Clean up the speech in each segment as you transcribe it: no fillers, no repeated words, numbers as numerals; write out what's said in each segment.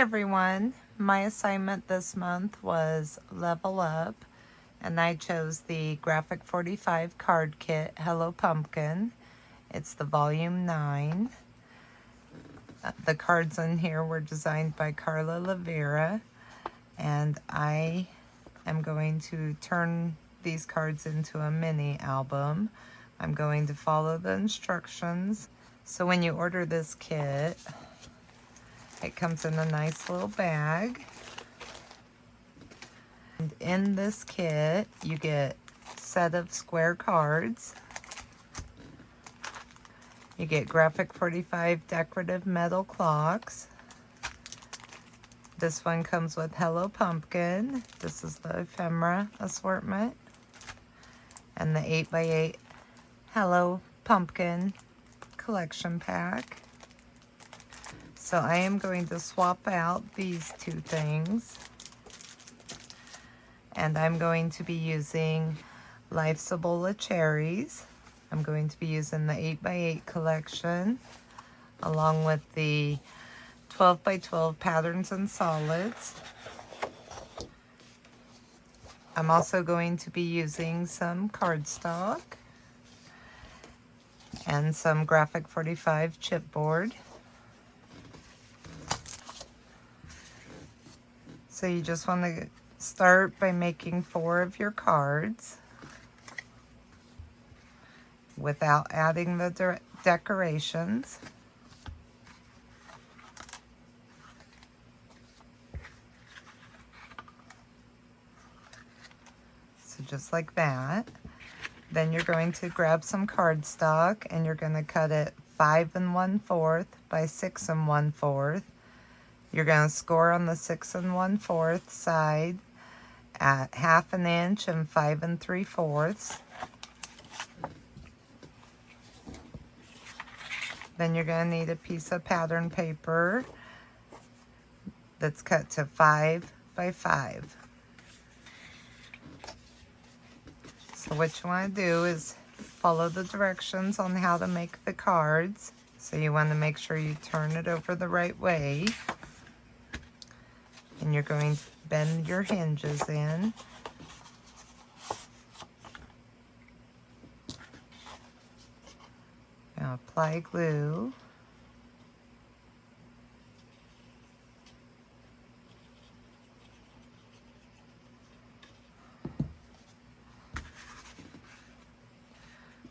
everyone, my assignment this month was Level Up, and I chose the Graphic 45 card kit Hello Pumpkin. It's the volume 9. The cards in here were designed by Carla La Vera, and I am going to turn these cards into a mini album. I'm going to follow the instructions. So when you order this kit, it comes in a nice little bag. And in this kit, you get a set of square cards. You get Graphic 45 decorative metal clocks. This one comes with Hello Pumpkin. This is the Ephemera assortment. And the 8x8 Hello Pumpkin collection pack. So I am going to swap out these two things. And I'm going to be using Life Cibola Cherries. I'm going to be using the 8x8 collection along with the 12x12 patterns and solids. I'm also going to be using some cardstock and some Graphic 45 chipboard. So you just want to start by making 4 of your cards without adding the decorations. So just like that. Then you're going to grab some cardstock and you're going to cut it 5 1/4 by 6 1/4. You're going to score on the 6 1/4 side at 1/2 inch and 5 3/4. Then you're going to need a piece of pattern paper that's cut to 5 by 5. So what you want to do is follow the directions on how to make the cards. So you want to make sure you turn it over the right way. And you're going to bend your hinges in. Now apply glue.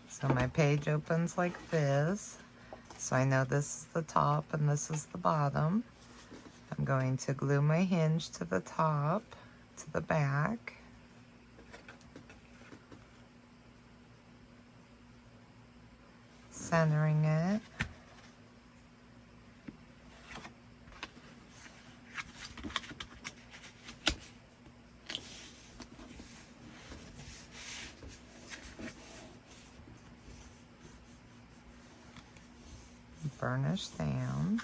So my page opens like this. So I know this is the top and this is the bottom. I'm going to glue my hinge to the top, to the back. Centering it. Burnish down.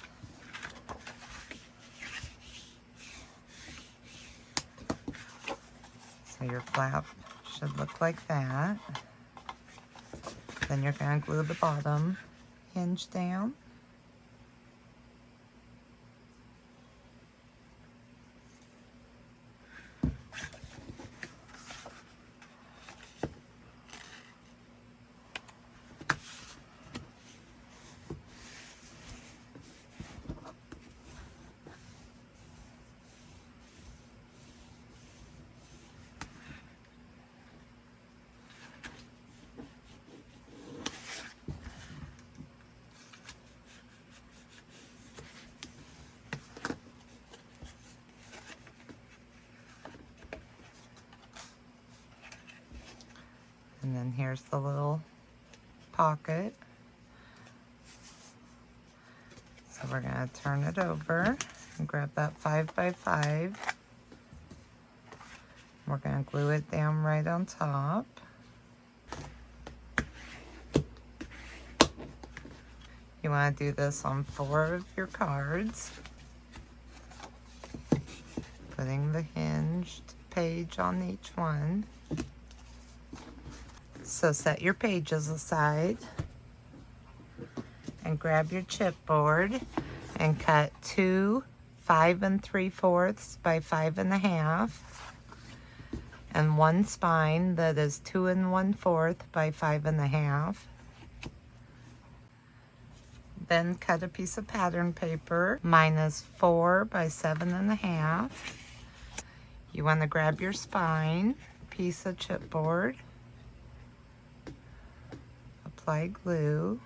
So your flap should look like that. Then you're going to glue the bottom hinge down. And then here's the little pocket. So we're going to turn it over and grab that 5 by 5. We're going to glue it down right on top. You want to do this on 4 of your cards. Putting the hinged page on each one. So set your pages aside and grab your chipboard and cut 2 5 3/4 by 5 1/2, and one spine that is 2 1/4 by 5 1/2. Then cut a piece of pattern paper. Mine is 4 by 7 1/2. You want to grab your spine, piece of chipboard, apply glue,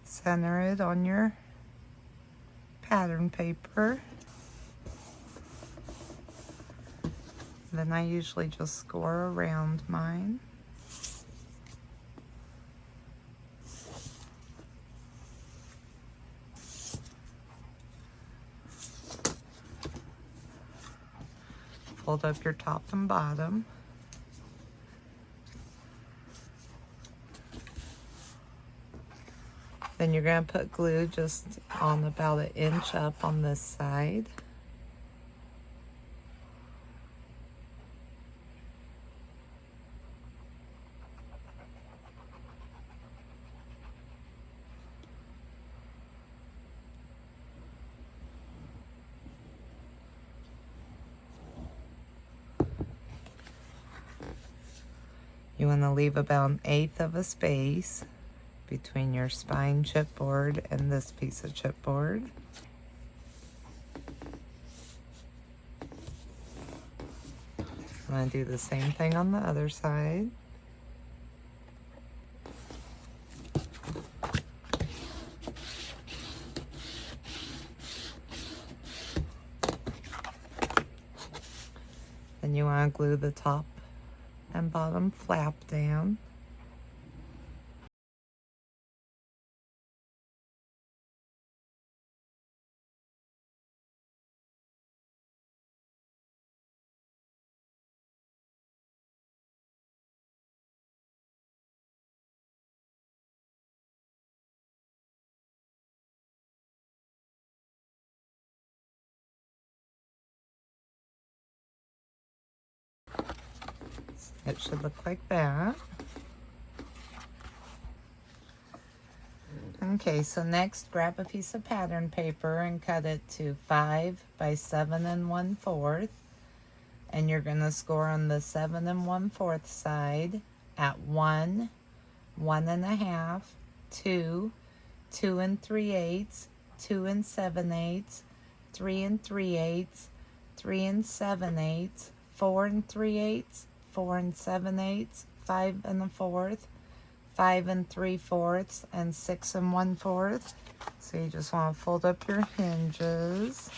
center it on your pattern paper. Then I usually just score around mine. Fold up your top and bottom. Then you're going to put glue just on about 1 inch up on this side. You want to leave about 1/8 of a space between your spine chipboard and this piece of chipboard. I'm going to do the same thing on the other side. Then you want to glue the top and bottom flap down. It should look like that. Okay, so next grab a piece of pattern paper and cut it to 5 by 7 1/4. And you're going to score on the 7 1/4 side at 1, 1 1/2, 2, 2 3/8, 2 7/8, 3 3/8, 3 7/8, 4 3/8, 4 7/8, 5 1/4, 5 3/4, and 6 1/4. So you just want to fold up your hinges.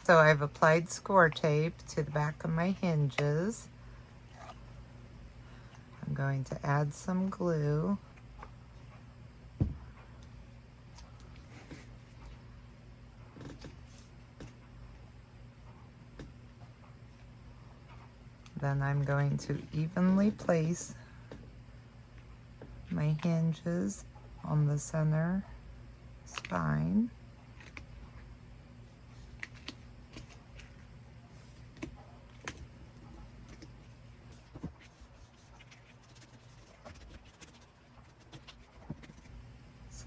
So I've applied score tape to the back of my hinges. I'm going to add some glue. Then I'm going to evenly place my hinges on the center spine.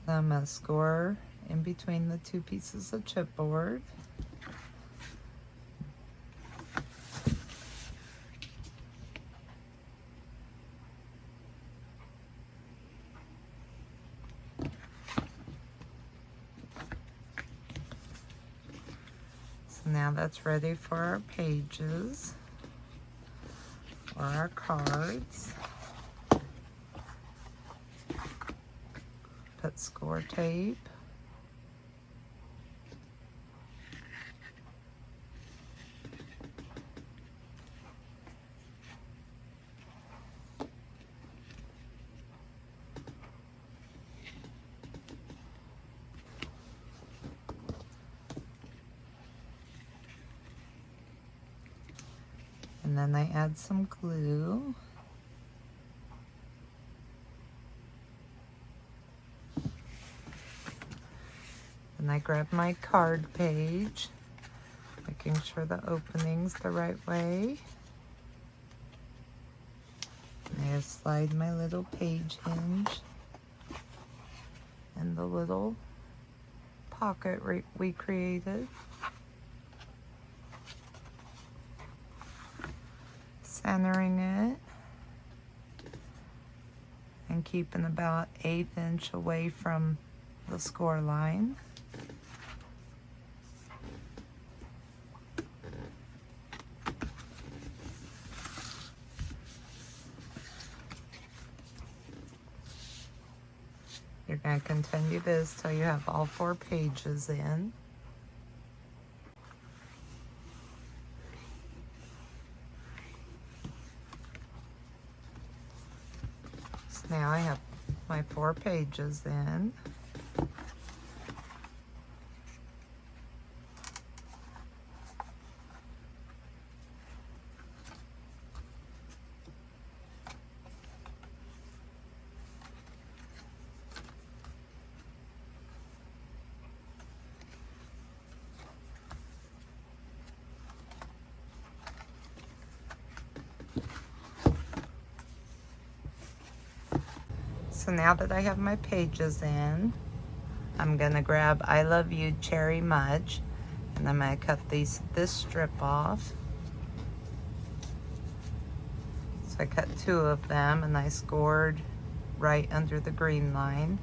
So I'm going to score in between the two pieces of chipboard. Now that's ready for our pages or our cards. Put put score tape. And then I add some glue. And I grab my card page, making sure the opening's the right way. And I slide my little page hinge and the little pocket we created. Centering it and keeping about 1/8 inch away from the score line. You're going to continue this till you have all 4 pages in. So now I have my 4 pages in. So now that I have my pages in, I'm gonna grab I Love You Cherry Mudge, and I'm gonna cut this strip off. So I cut 2 of them, and I scored right under the green line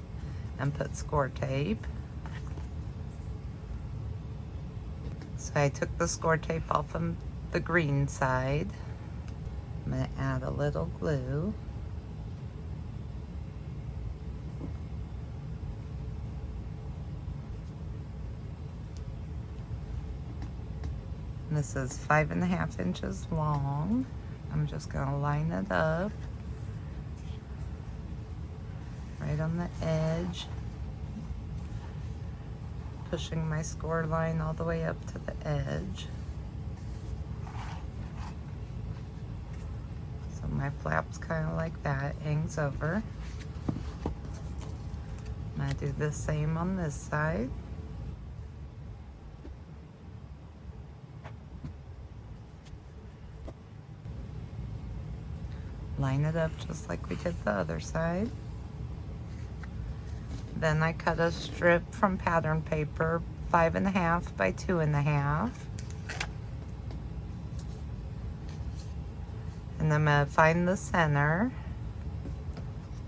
and put score tape. So I took the score tape off of the green side. I'm gonna add a little glue. This is 5.5 inches long. I'm just gonna line it up right on the edge, pushing my score line all the way up to the edge. So my flap's kind of like that, hangs over. I'm gonna do the same on this side. Line it up just like we did the other side. Then I cut a strip from pattern paper, 5.5 by 2.5. And I'm gonna find the center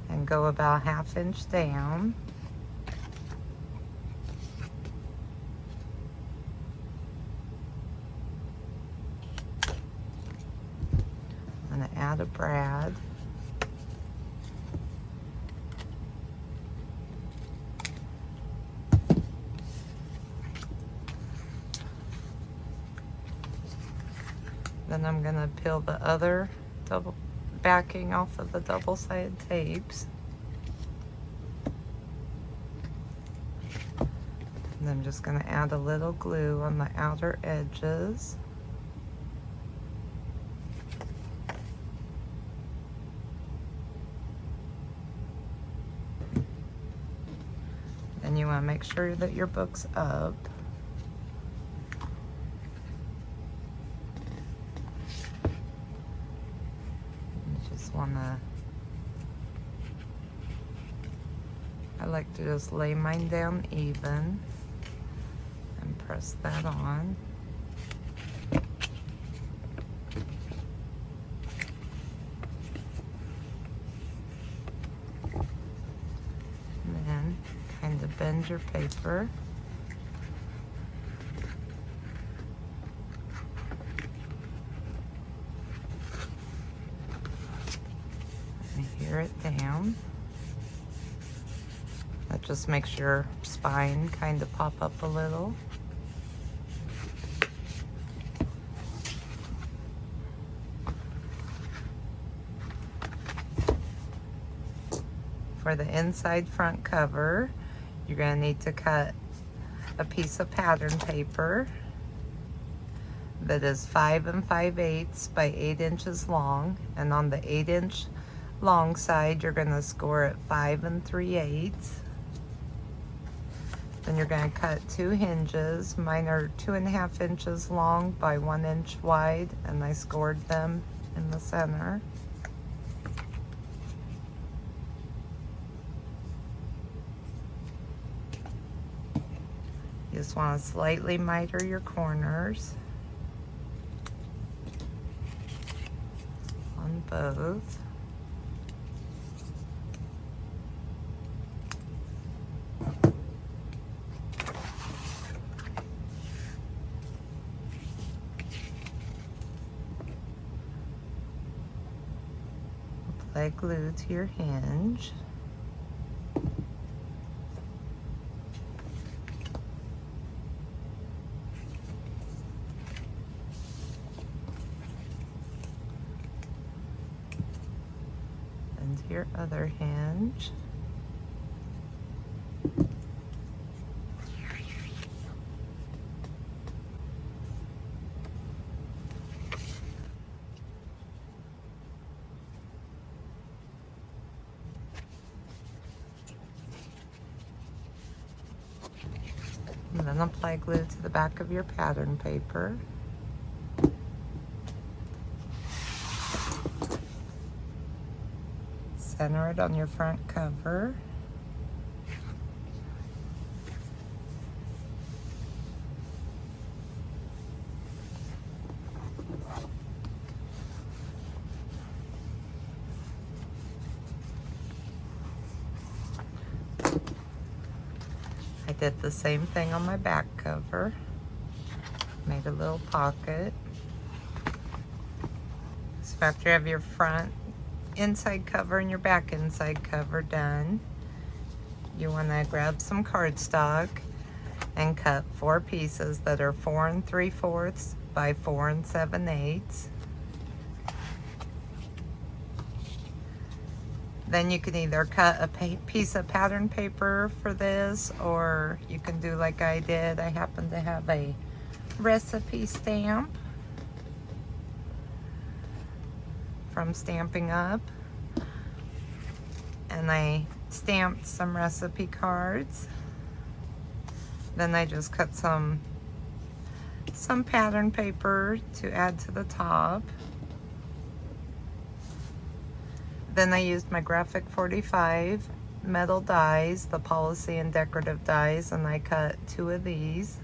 and go about 1/2 inch down. I'm gonna add a brad. Then I'm gonna peel the other double backing off of the double-sided tapes. And I'm just gonna add a little glue on the outer edges. And you want to make sure that your book's up. You just want to, I like to just lay mine down even and press that on. And then kind of bend your paper. And adhere it down. just makes your spine kind of pop up a little. For the inside front cover, you're going to need to cut a piece of pattern paper that is 5 5/8 by 8 inches long, and on the 8-inch long side you're going to score it 5 3/8. Then you're going to cut 2 hinges. Mine are 2.5 inches long by 1 inch wide, and I scored them in the center. You just want to slightly miter your corners on both. Apply glue to your hinge. Your other hinge. And then apply glue to the back of your pattern paper. Center it on your front cover. I did the same thing on my back cover. Made a little pocket. So after you have your front inside cover and your back inside cover done, you want to grab some cardstock and cut 4 pieces that are 4 3/4 by 4 7/8. Then you can either cut a piece of pattern paper for this, or you can do like I did. I happen to have a recipe stamp from Stamping Up, and I stamped some recipe cards. Then I just cut some pattern paper to add to the top. Then I used my Graphic 45 metal dies, the Policy and Decorative dies, and I cut 2 of these.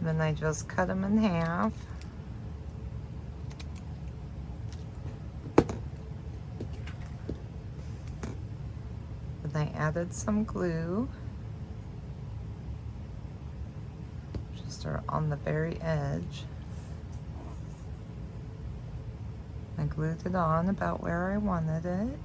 Then I just cut them in half. Then I added some glue, just on the very edge. I glued it on about where I wanted it.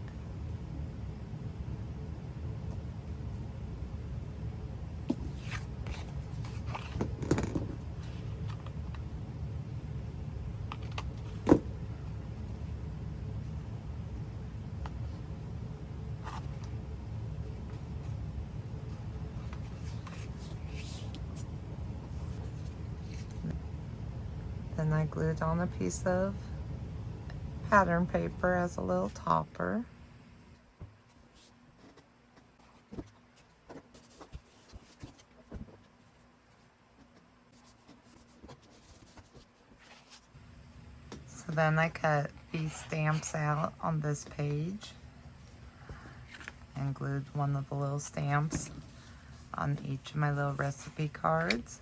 Then I glued on a piece of pattern paper as a little topper. So then I cut these stamps out on this page and glued one of the little stamps on each of my little recipe cards.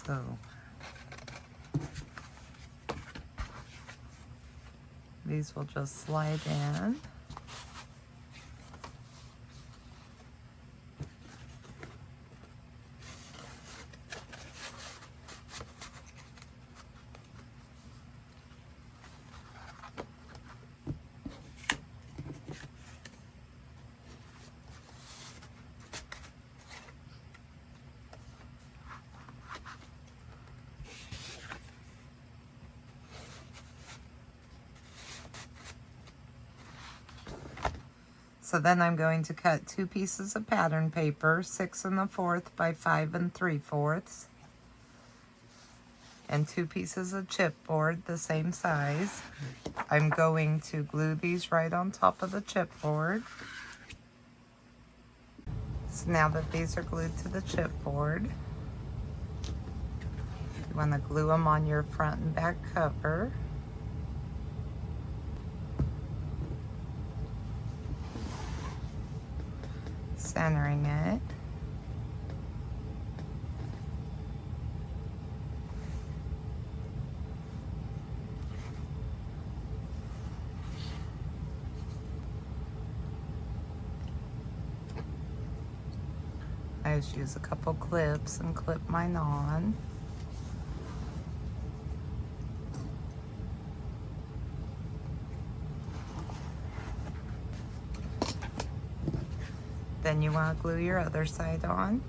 So these will just slide in. So then I'm going to cut 2 pieces of pattern paper, 6 1/4 by 5 3/4, and 2 pieces of chipboard the same size. I'm going to glue these right on top of the chipboard. So now that these are glued to the chipboard, you want to glue them on your front and back cover. Centering it. I just use a couple clips and clip mine on. Then you want to glue your other side on.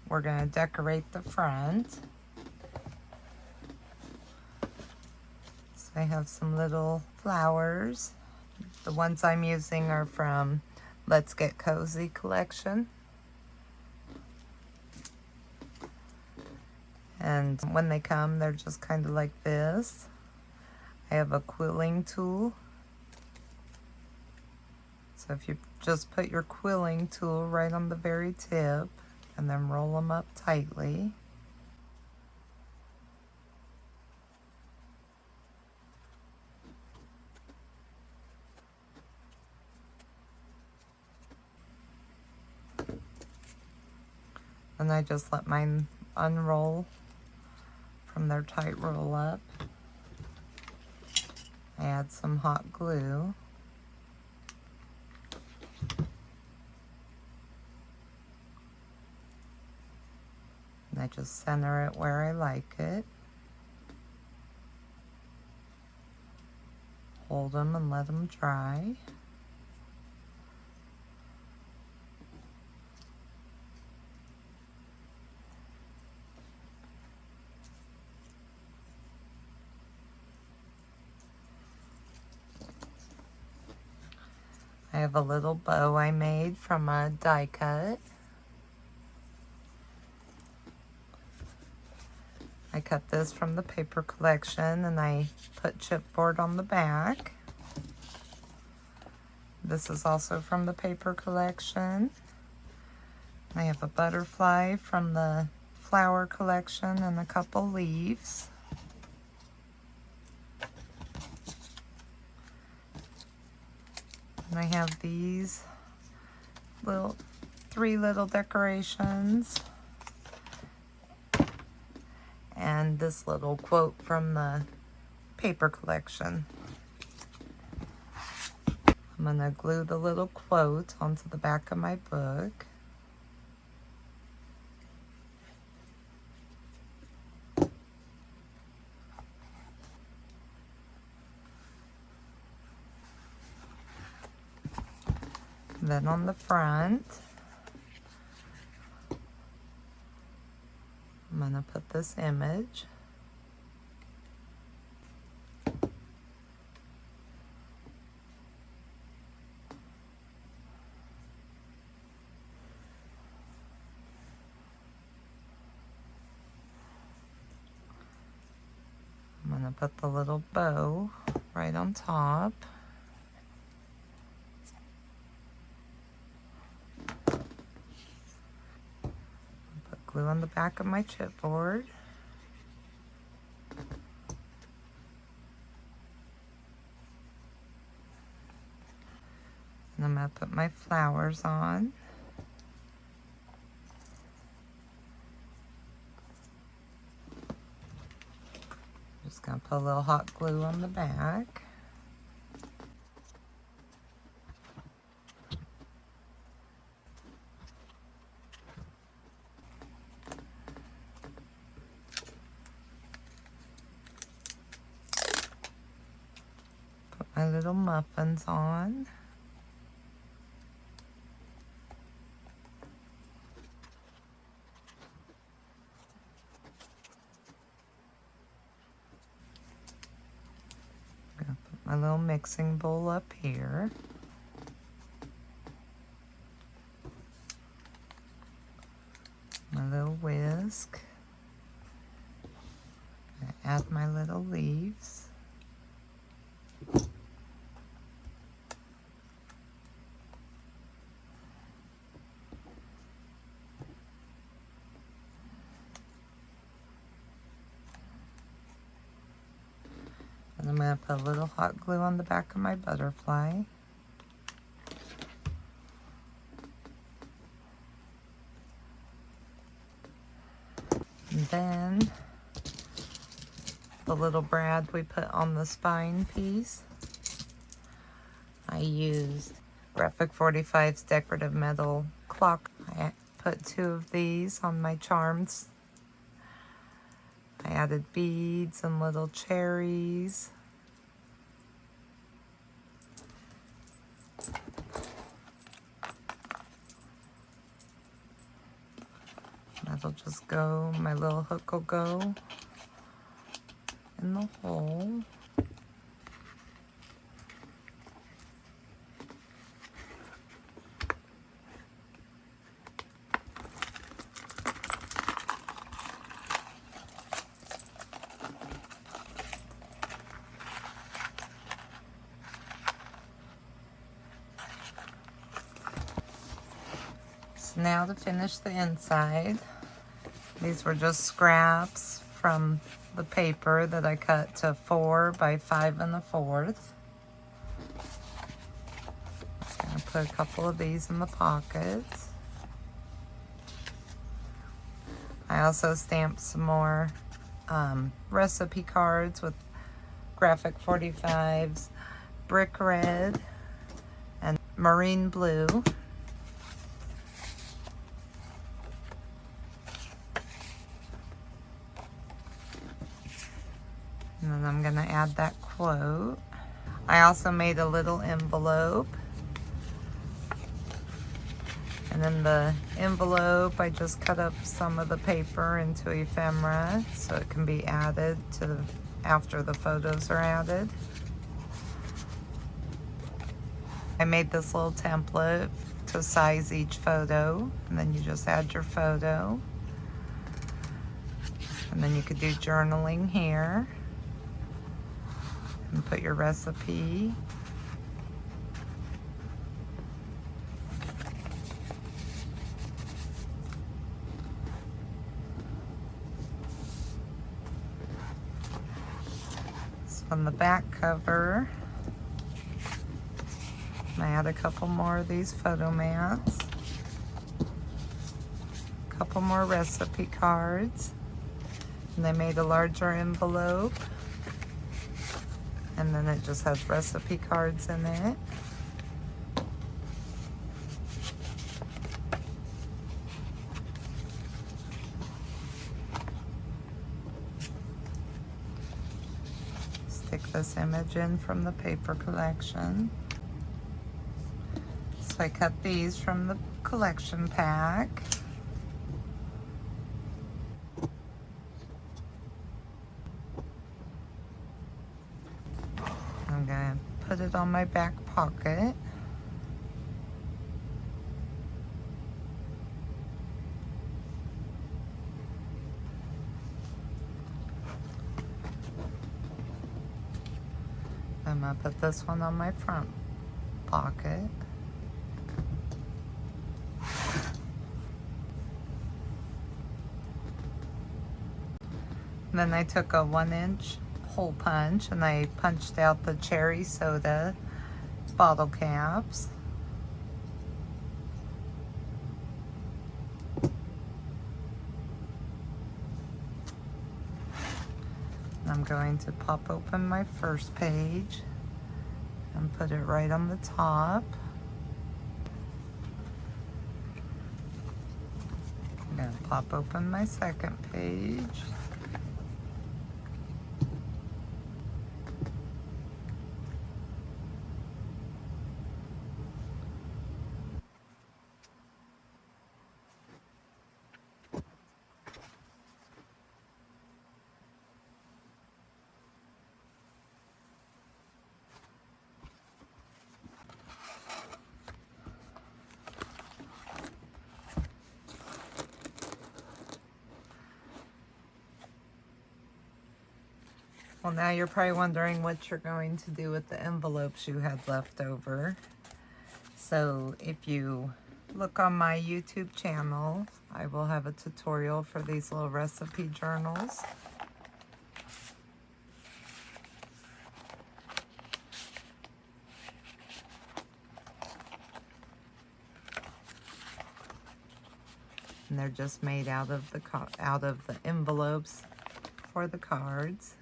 We're going to decorate the front. So I have some little flowers. The ones I'm using are from Let's Get Cozy collection. And when they come, they're just kind of like this. I have a quilling tool. So if you just put your quilling tool right on the very tip and then roll them up tightly. And I just let mine unroll from their tight roll up. I add some hot glue. And I just center it where I like it. Hold them and let them dry. I have a little bow I made from a die cut. I cut this from the paper collection and I put chipboard on the back. This is also from the paper collection. I have a butterfly from the flower collection and a couple leaves. And I have these little 3 little decorations. And this little quote from the paper collection. I'm going to glue the little quote onto the back of my book. Then on the front, I'm going to put this image. I'm going to put the little bow right on top. Glue on the back of my chipboard. And I'm going to put my flowers on. Just going to put a little hot glue on the back. My little muffins on. little mixing bowl up here. My little whisk. I add my little leaves. And I'm going to put a little hot glue on the back of my butterfly. And then the little brad we put on the spine piece, I used Graphic 45's decorative metal clock. I put 2 of these on my charms. I added beads and little cherries. That'll just go, my little hook will go in the hole. So now to finish the inside. These were just scraps from the paper that I cut to 4 by 5 1/4. Just gonna put a couple of these in the pockets. I also stamped some more recipe cards with Graphic 45's brick red and marine blue. And then I'm going to add that quote. I also made a little envelope. And in the envelope, I just cut up some of the paper into ephemera so it can be added to after the photos are added. I made this little template to size each photo, and then you just add your photo. And then you could do journaling here. And put your recipe. So on the back cover, I add a couple more of these photo mats, a couple more recipe cards, and I made a larger envelope. And then it just has recipe cards in it. Stick this image in from the paper collection. So I cut these from the collection pack. I'm gonna put it on my back pocket. I'm gonna put this one on my front pocket. Then I took a 1-inch hole punch and I punched out the cherry soda bottle caps. I'm going to pop open my first page and put it right on the top. I'm going to pop open my second page. Well, now you're probably wondering what you're going to do with the envelopes you had left over. So if you look on my YouTube channel, I will have a tutorial for these little recipe journals. And they're just made out of the envelopes for the cards.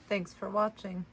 Thanks for watching.